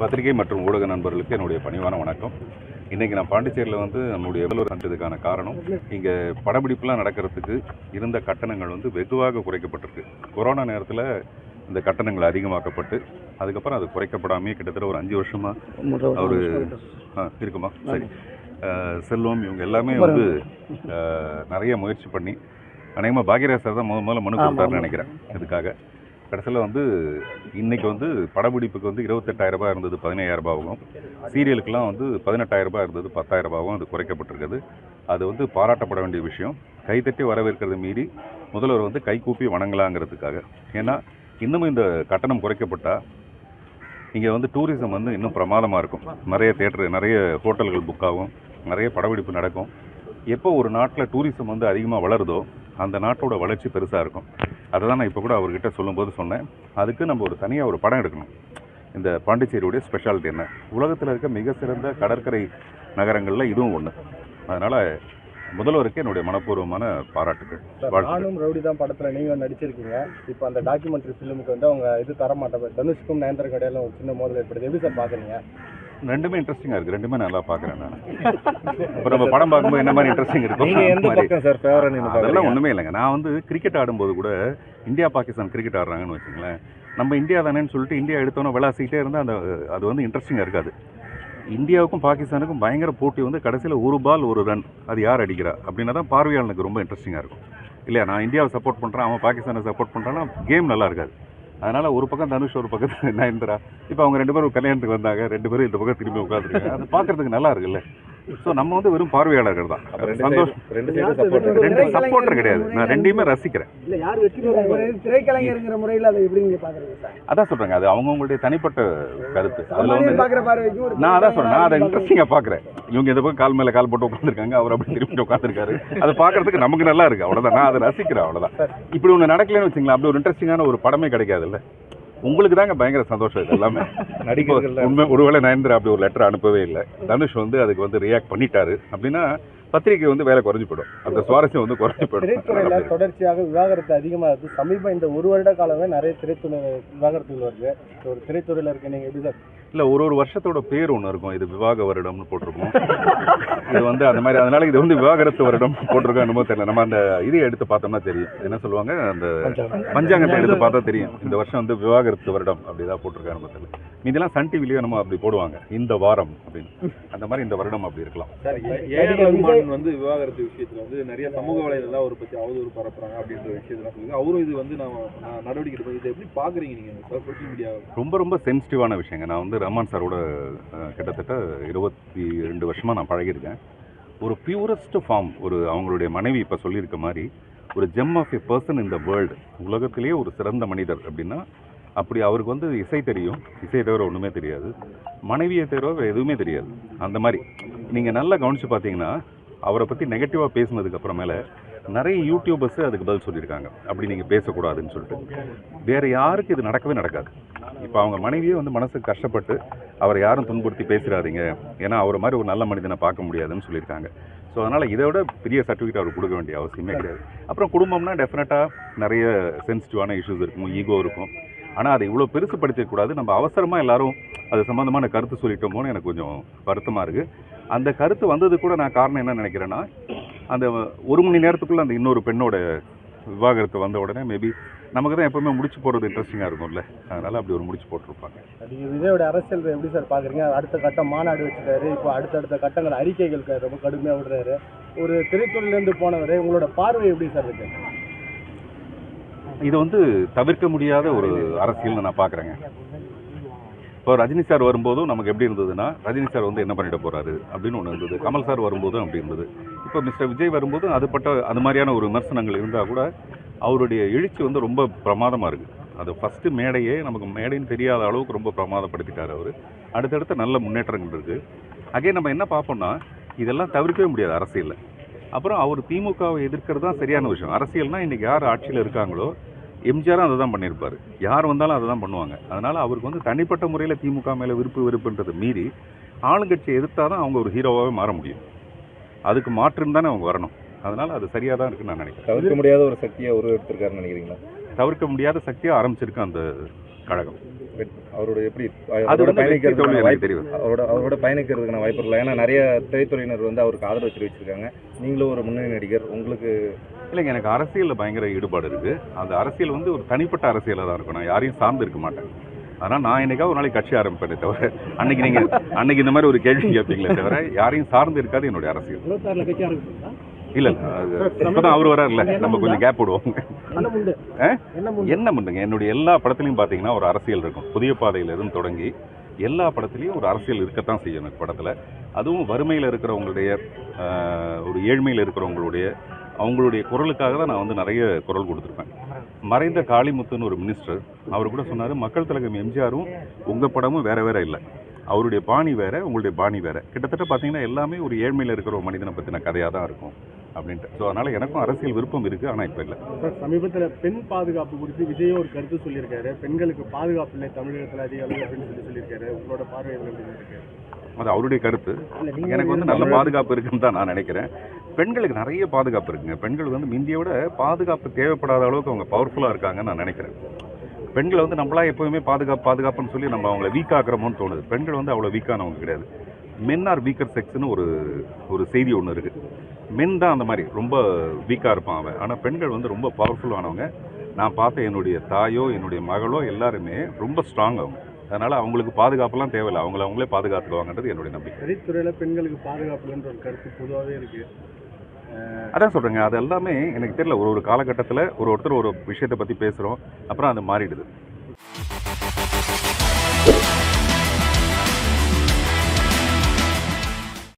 பத்திரிகை மற்றும் ஊடக நண்பர்களுக்கு என்னுடைய பணிவான வணக்கம். இன்றைக்கி நான் பாண்டிச்சேரியில் வந்து நம்முடைய முதல்வர் சந்தித்ததுக்கான காரணம், இங்கே படப்பிடிப்புலாம் நடக்கிறதுக்கு இருந்த கட்டணங்கள் வந்து வெகுவாக குறைக்கப்பட்டிருக்கு. கொரோனா நேரத்தில் இந்த கட்டணங்கள் அதிகமாக்கப்பட்டு அதுக்கப்புறம் அது குறைக்கப்படாமே கிட்டத்தட்ட ஒரு 5 வருஷமாக அவர் இருக்குமா சரி செல்வம் இவங்க எல்லாமே வந்து நிறைய முயற்சி பண்ணி அநேகமாக பாக்யராஜ் சார் தான் முதல்ல மனு கொடுத்தாருன்னு நினைக்கிறேன். இதுக்காக கடைசியில் வந்து இன்றைக்கி வந்து படப்பிடிப்புக்கு வந்து 28,000 ரூபாய் இருந்தது 15,000 ரூபாவும், சீரியலுக்கெல்லாம் வந்து 18,000 ரூபாய் இருந்தது 10,000 ரூபாவும் அது குறைக்கப்பட்டிருக்குது. அது வந்து பாராட்டப்பட வேண்டிய விஷயம். கைத்தட்டி வரவேற்கிறத மீறி முதல்வர் வந்து கைகூப்பி வணங்கலாங்கிறதுக்காக. ஏன்னா இன்னமும் இந்த கட்டணம் குறைக்கப்பட்டால் இங்கே வந்து டூரிசம் வந்து இன்னும் பிரமாதமாக இருக்கும். நிறைய தேட்டரு, நிறைய ஹோட்டல்கள் புக் ஆகும், நிறைய படப்பிடிப்பு நடக்கும். எப்போ ஒரு நாட்டில் டூரிசம் வந்து அதிகமாக வளருதோ அந்த நாட்டோட வளர்ச்சி பெருசாக இருக்கும். அதை தான் நான் இப்போ கூட அவர்கிட்ட சொல்லும்போது சொன்னேன். அதுக்கு நம்ம ஒரு தனியாக ஒரு படம் எடுக்கணும். இந்த பாண்டிச்சேரியுடைய ஸ்பெஷாலிட்டி என்ன, உலகத்தில் இருக்க மிக சிறந்த கடற்கரை நகரங்களில் இதுவும் ஒன்று. அதனால் முதல்வருக்கு என்னுடைய மனப்பூர்வமான பாராட்டுகள். நானும் ரவுடி தான் படத்தில் நீங்கள் நடிச்சிருக்கீங்க. இப்போ அந்த டாக்குமெண்ட்ரி ஃபிலிமுக்கு வந்து அவங்க இது தர மாட்டாங்க. தனுஷ்க்கும் நயன்தாரா கடையில் ஒரு சின்ன மோதல் ஏற்படுது. எப்படி சார் பார்க்குறீங்க? ரெண்டுமே இன்ட்ரெஸ்டிங்காக இருக்குது, ரெண்டுமே நல்லா பார்க்குறேன் நான். இப்போ நம்ம படம் பார்க்கும்போது என்ன மாதிரி இன்ட்ரெஸ்டிங் இருக்கும் சார் ஃபேவரட்? அதெல்லாம் ஒன்றுமே இல்லைங்க. நான் வந்து கிரிக்கெட் ஆடும்போது கூட இந்தியா பாகிஸ்தான் கிரிக்கெட் ஆடுறாங்கன்னு வச்சுங்களேன், நம்ம இந்தியா தானேன்னு சொல்லிட்டு இந்தியா எடுத்தோன்னே விளாசிக்கிட்டே இருந்தால் அது வந்து இன்ட்ரெஸ்டிங்காக இருக்காது. இந்தியாவுக்கும் பாகிஸ்தானுக்கும் பயங்கர போட்டி வந்து கடைசியில் ஒரு பால் ஒரு ரன், அது யார் அடிக்கிறா அப்படின்னா தான் பார்வையாளனுக்கு ரொம்ப இன்ட்ரெஸ்டிங்காக இருக்கும் இல்லையா. நான் இந்தியாவை சப்போர்ட் பண்ணுறேன், அவன் பாகிஸ்தானை சப்போர்ட் பண்ணுறான்னா கேம் நல்லா இருக்காது. அதனால் ஒரு பக்கம் தனுஷ், ஒரு பக்கத்தில் நயன்தாரா. இப்போ அவங்க 2 பேரும் கல்யாணத்துக்கு வந்தாங்க, 2 பேரும் இந்த பக்கம் திரும்பி உட்காந்துருக்காங்க. அது பார்க்குறதுக்கு நல்லா இருக்குல்ல. ஸோ நம்ம வந்து வெறும் பார்வையாளர்கள் தான். சந்தோஷம், ரெண்டு சப்போர்ட்டர் கிடையாது. நான் ரெண்டையுமே ரசிக்கிறேன். திரைக்கலைஞருங்கிற முறையில் அதை எப்படி நீங்கள் பார்க்குறீங்க? அதான் சொல்கிறேங்க, அது அவங்கவுங்களுடைய தனிப்பட்ட கருத்து. அதில் வந்து நான் அதான் சொல்கிறேன், நான் அதை இன்ட்ரெஸ்டிங்காக பார்க்குறேன். இவங்க இந்த பக்கம் கால் மேலே கால் போட்டு உட்காந்துருக்காங்க, அவர் அப்படி திரும்பி உட்காந்துருக்காரு. அதை பார்க்குறதுக்கு நமக்கு நல்லா இருக்குது, அவ்வளோதான். நான் அதை ரசிக்கிறேன், அவ்வளோதான். இப்படி ஒன்று நடக்கலன்னு வச்சுங்களேன், அப்படி ஒரு இன்ட்ரெஸ்டிங்கான ஒரு படமே கிடைக்காதுல்ல. உங்களுக்கு தாங்க பயங்கர சந்தோஷம் இது எல்லாமே. உண்மை, ஒருவேளை நயன்தாரா அப்படி ஒரு லெட்டர் அனுப்பவே இல்லை, தனுஷ் வந்து அதுக்கு வந்து ரியாக்ட் பண்ணிட்டாரு அப்படின்னா பத்திரிகை வந்து வேலை குறைஞ்சி போயிடும், அந்த சுவாரஸ்யம் வந்து குறைஞ்சி போயிடும். தொடர்ச்சியாக விவாகரத்து அதிகமாக இருக்குது. சமீபம் இந்த 1 வருட காலமே நிறைய திரைத்துறை விவாகரத்துகள் வருது. ஒரு திரைத்துறையில் இருக்க நீங்கள் எப்படி சார்? இல்லை, ஒரு வருஷத்தோட பேர் ஒன்று இருக்கும், இது விவாக வருடம்னு போட்டிருக்கோம். இது வந்து அந்த மாதிரி, அதனால இது வந்து விவாகரத்து வருடம் போட்டிருக்கோம். என்னமோ தெரியல. நம்ம அந்த இதை எடுத்து பார்த்தோம்னா தெரியும், என்ன சொல்லுவாங்க, அந்த பஞ்சாங்கத்தை எடுத்து பார்த்தா தெரியும் இந்த வருஷம் வந்து விவாகரத்து வருடம் அப்படிதான் போட்டிருக்காங்க. நம்ம தெரியல, இதெல்லாம் சன் டிவிலேயே நம்ம அப்படி போடுவாங்க, இந்த வாரம் அப்படின்னு. அந்த மாதிரி இந்த வருடம் அப்படி இருக்கலாம். வந்து விவாகரத்து விஷயத்துல வந்து நிறைய சமூக வலைதளம் ஒரு பத்தி அவதூறு பரப்புறாங்க அப்படின்ற விஷயத்தெல்லாம் சொல்லுங்க. அவரும் இது வந்து நான் நடவடிக்கை எடுப்போம். இதை எப்படி பாக்குறீங்க நீங்க சோஷியல் மீடியா? ரொம்ப சென்சிட்டிவான விஷயங்க. நான் வந்து ரஹ்மான் சாரோட கிட்டத்தட்ட 22 வருஷமா நான் பழகியிருக்கேன். ஒரு பியூரஸ்ட் ஃபார்ம், ஒரு அவங்களுடைய மனைவி இப்போ சொல்லியிருக்க மாதிரி ஒரு gem of a person in the world, உலகத்திலேயே ஒரு சிறந்த மனிதர் அப்படின்னா அப்படி அவருக்கு வந்து இசை தெரியும், இசையை தவிர ஒன்றுமே தெரியாது, மனைவியை தவிர எதுவுமே தெரியாது. அந்த மாதிரி நீங்கள் நல்லா கவனித்து பார்த்தீங்கன்னா அவரை பற்றி நெகட்டிவாக பேசினதுக்கு அப்புறமேல நிறைய யூடியூபர்ஸ் அதுக்கு பதில் சொல்லியிருக்காங்க, அப்படி நீங்கள் பேசக்கூடாதுன்னு சொல்லிட்டு. வேறு யாருக்கு இது நடக்கவே நடக்காது. இப்போ அவங்க மனைவியே வந்து மனசுக்கு கஷ்டப்பட்டு அவரை யாரும் துன்புறுத்தி பேசுகிறாதீங்க, ஏன்னா அவரை மாதிரி ஒரு நல்ல மனிதனை பார்க்க முடியாதுன்னு சொல்லியிருக்காங்க. ஸோ அதனால் இதை விட பெரிய சர்டிஃபிகேட் அவர் கொடுக்க வேண்டிய அவசியமே கிடையாது. அப்புறம் குடும்பம்னா டெஃபினட்டாக நிறைய சென்சிட்டிவான இஷ்யூஸ் இருக்கும், ஈகோ இருக்கும். ஆனால் அதை இவ்வளோ பெருசுப்படுத்திடக்கூடாது. நம்ம அவசரமாக எல்லாரும் அது சம்மந்தமான கருத்து சொல்லிட்டோமோன்னு எனக்கு கொஞ்சம் வருத்தமாக இருக்குது. அந்த கருத்து வந்தது கூட நான் காரணம் என்ன நினைக்கிறேன்னா, அந்த 1 மணி நேரத்துக்குள்ளே அந்த இன்னொரு பெண்ணோட விவாகரத்து வந்த உடனே மேபி நமக்கு தான் எப்போவுமே முடிச்சு போடுறது இன்ட்ரெஸ்டிங்காக இருக்கும்ல, அதனால் அப்படி ஒரு முடிச்சு போட்டிருப்பாங்க. விஜயோட அரசியல் எப்படி சார் பார்க்குறீங்க? அடுத்த கட்டம் மாநாடு வச்சுட்டாரு, இப்போ அடுத்தடுத்த கட்டங்கள் அறிக்கைகள் ரொம்ப கடுமையாக விடுறாரு. ஒரு திரைத்துறையிலேருந்து போனவர், உங்களோட பார்வை எப்படி சார் இருக்கு? இது வந்து தவிர்க்க முடியாத ஒரு அரசியல்னு நான் பார்க்குறேங்க. இப்போ ரஜினி சார் வரும்போதும் நமக்கு எப்படி இருந்ததுன்னா, ரஜினி சார் வந்து என்ன பண்ணிட போகிறாரு அப்படின்னு ஒன்று இருந்தது. கமல் சார் வரும்போதும் அப்படி இருந்தது. இப்போ மிஸ்டர் விஜய் வரும்போதும் அது மாதிரியான ஒரு விமர்சனங்கள் இருந்தால் கூட அவருடைய எழுச்சி வந்து ரொம்ப பிரமாதமாக இருக்குது. அது ஃபஸ்ட்டு மேடையே நமக்கு மேடைன்னு தெரியாத அளவுக்கு ரொம்ப பிரமாதப்படுத்திட்டார் அவர். அடுத்தடுத்த நல்ல முன்னேற்றங்கள் இருக்குது. அகைன் நம்ம என்ன பார்ப்போம்னா, இதெல்லாம் தவிர்க்கவே முடியாது அரசியலில். அப்புறம் அவர் திமுகவை எதிர்க்கிறது தான் சரியான விஷயம். அரசியல்னால் இன்றைக்கி யார் ஆட்சியில் இருக்காங்களோ, எம்ஜிஆரும் அதை தான் பண்ணியிருப்பார், யார் வந்தாலும் அதை தான் பண்ணுவாங்க. அதனால் அவருக்கு வந்து தனிப்பட்ட முறையில் திமுக மேலே வெறுப்புன்றதை மீறி ஆளுங்கட்சியை எதிர்த்தால் தான் அவங்க ஒரு ஹீரோவாகவே மாற முடியும். அதுக்கு மாற்றுன்னு தானே அவங்க வரணும். அதனால் அது சரியாக தான் இருக்குன்னு நான் நினைக்கிறேன். தவிர்க்க முடியாத ஒரு சக்தியாக எடுத்திருக்காருன்னு நினைக்கிறீங்களா? தவிர்க்க முடியாத சக்தியாக ஆரம்பிச்சிருக்கு அந்த கழகம். அவரோட எப்படி அது அவரோட வந்து வெற்றி தோல்வி பயணிக்கிறதுக்கான எனக்கு வாய்ப்பு தெரியும். அவரோட பயணிக்கிறதுக்கான வாய்ப்பு இல்லை. ஏன்னா நிறைய திரைத்துறையினர் வந்து அவருக்கு ஆதரவு தெரிவிச்சிருக்காங்க. நீங்களும் ஒரு முன்னணி நடிகர், உங்களுக்கு இல்லைங்க, எனக்கு அரசியலில் பயங்கர ஈடுபாடு இருக்குது. அந்த அரசியல் வந்து ஒரு தனிப்பட்ட அரசியலாக தான் இருக்கும். நான் யாரையும் சார்ந்து இருக்க மாட்டேன். ஆனால் நான் என்னைக்காவது ஒரு நாளைக்கு கட்சி ஆரம்பிப்பேனே தவிர அன்னைக்கு இந்த மாதிரி ஒரு கேள்வி கேட்பீங்களே தவிர யாரையும் சார்ந்து இருக்காது என்னுடைய அரசியல். 26 கட்சி ஆரம்பிச்சிங்களா? இல்லை இப்போதான் அவர் வராருல்ல, நம்ம கொஞ்சம் கேப் விடுவோம். என்ன பண்ணுங்க, என்னுடைய எல்லா படத்துலையும் பார்த்தீங்கன்னா ஒரு அரசியல் இருக்கும். புதிய பாதையிலிருந்து தொடங்கி எல்லா படத்துலையும் ஒரு அரசியல் இருக்கத்தான் செய்யும் எனக்கு படத்தில். அதுவும் வறுமையில் இருக்கிறவங்களுடைய ஒரு ஏழ்மையில் இருக்கிறவங்களுடைய அவங்களுடைய குரலுக்காக தான் நான் வந்து நிறைய குரல் கொடுத்துருப்பேன். மறைந்த காளிமுத்துன்னு ஒரு மினிஸ்டர் அவர் கூட சொன்னார், மக்கள் திலகம் எம்ஜிஆரும் உங்கள் படமும் வேறு வேறு இல்லை, அவருடைய பாணி வேறு, உங்களுடைய பாணி வேறு. கிட்டத்தட்ட பார்த்தீங்கன்னா எல்லாமே ஒரு ஏழ்மையில் இருக்கிற ஒரு மனிதனை பற்றின கதையாக தான் இருக்கும் அப்படின்ட்டு. ஸோ அதனால் எனக்கும் அரசியல் விருப்பம் இருக்குது, ஆனால் இப்போ இல்லை. சார், சமீபத்தில் பெண் பாதுகாப்பு குறித்து விஜயும் ஒரு கருத்து சொல்லியிருக்காரு. பெண்களுக்கு பாதுகாப்பு இல்லை தமிழகத்தில் அதிக அளவு அப்படின்னு சொல்லியிருக்காரு. உங்களோட பார்வை எப்படி இருக்கு? அது அவருடைய கருத்து. எனக்கு வந்து நல்ல பாதுகாப்பு இருக்குன்னு தான் நான் நினைக்கிறேன். பெண்களுக்கு நிறைய பாதுகாப்பு இருக்குங்க. பெண்கள் வந்து இந்தியை விட பாதுகாப்பு தேவைப்படாத அளவுக்கு அவங்க பவர்ஃபுல்லாக இருக்காங்கன்னு நான் நினைக்கிறேன். பெண்களை வந்து நம்மளா எப்போவுமே பாதுகாப்புன்னு சொல்லி நம்ம அவங்கள வீக் ஆக்குறோமோன்னு தோணுது. பெண்கள் வந்து அவ்வளோ வீக்கானவங்க கிடையாது. மென் ஆர் வீக்கர் செக்ஸ்னு ஒரு செய்தி ஒன்று இருக்குது. மென் தான் அந்த மாதிரி ரொம்ப வீக்காக இருப்பான் அவன். ஆனால் பெண்கள் வந்து ரொம்ப பவர்ஃபுல்லானவங்க. நான் பார்த்த என்னுடைய தாயோ என்னுடைய மகளோ எல்லாருமே ரொம்ப ஸ்ட்ராங் அவங்க. அதனால் அவங்களுக்கு பாதுகாப்புலாம் தேவையில்லை, அவங்களே பாதுகாத்துக்குவாங்கன்றது என்னுடைய நம்பிக்கை. திரைத்துறையில் பெண்களுக்கு பாதுகாப்புன்ற ஒரு கருத்து பொதுவாகவே இருக்குது. அதான் சொல்கிறேங்க, அது எல்லாமே எனக்கு தெரியல. ஒரு காலகட்டத்தில் ஒருத்தர் ஒரு விஷயத்தை பற்றி பேசுகிறோம், அப்புறம் அது மாறிடுது.